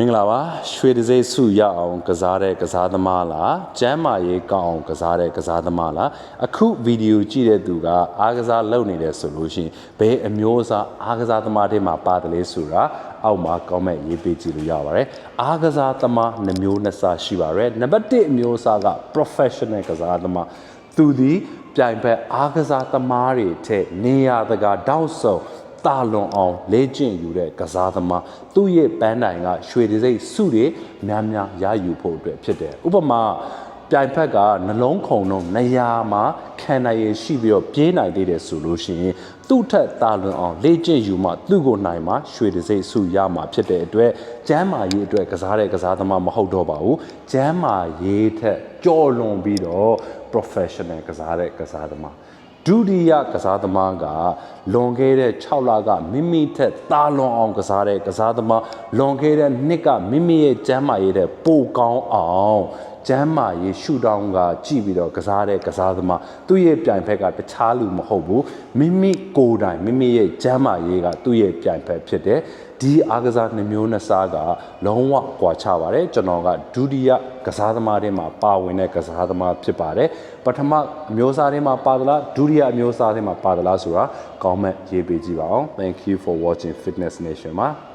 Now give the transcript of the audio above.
မင်္ဂလာပါရွှေတစိမ့်စုရအောင်ကစားတဲ့ကစားသမားလားကျမ်းမာရေးကောင်းအောင်ကစားတဲ့ကစားသမားလားအခုဗီဒီယိုကြည့်တဲ့သူကအားကစားလုပ်နေတယ်ဆိုလို့ရှိရင်ဘယ်အမျိုးအစားအားကစားသမားတွေမှာပါတယ်လဲဆိုတာအောက်မှာ comment ရေးပေးကြည့်လို့ရပါတယ်အားကစားသမားနှမျိုးနှစ်စားရှိပါတယ်နံပါတ်1အမျိုးအစားက professional ကစားသမားသူဒီပြိုင်ဘက်အားကစားသမားတွေထက်နေရာတကာတောက်ဆုံတာလွန်အောင်လေ့ကျင့်ယူတဲ့ကစားသမားသူ့ရဲ့ပန်းတိုင်ကရွှေတစိမ့်စုတွေများများရယူဖို့အတွက်ဖြစ်တယ်ဥပမာပြိုင်ဖက်ကနှလုံးခုန်တော့နေရာမှာခံနိုင်ရရှိပြီးတော့ပြေးနိုင်သေးတယ်ဆိုလို့ရှိရင်သူ့ထက်တာလွန်အောင်လေ့ကျင့်ယူမှသူ့ကိုနိုင်မှာရွှေတစိမ့်စုရမှာဖြစ်တဲ့အတွက်ကျမ်းမာရေးအတွက်ကစားတဲ့ကစားသမားမဟုတ်တော့ပါဘူးကျမ်းမာရေးထက်ကြော်လွန်ပြီးတော့ professional ကစားတဲ့ကစားသမားဒုတိယကစားသမားကလွန်ခဲ့တဲ့6လကမိမိထက်တာလွန်အောင်ကစားတဲ့ကစားသမားလွန်ခဲ့တဲ့နှစ်ကမိမိရဲ့ကျမ်းမာရေးတဲ့ပိုကောင်းအောင်ကျမ်းမာရေးရှုထောင့်ကကြည့်ပြီးတော့ကစားတဲ့ကစားသမားသူ့ရဲ့ပြိုင်ဖက်ကတခြားလူမဟုတ်ဘူးမိမိကိုယ်တိုင်မိမိရဲ့ကျမ်းမာရေးကသူ့ရဲ့ပြိုင်ဖက်ဖြစ်တယ်ဒီအားကစားနှမျိုးနှစ်စားကလုံးဝကွာခြားပါတယ်ကျွန်တော်ကဒုတိယကစားသမားတွေမှာပါဝင်တဲ့ကစားသမားဖြစ်ပါတယ်ပထမအမျိုးအစားတွေမှာပါသလားဒုတိယအမျိုးအစားတွေမှာပါသလားဆိုတာ comment ရေးပေးကြည့်ပါအောင် Thank you for watching Fitness Nation မှာ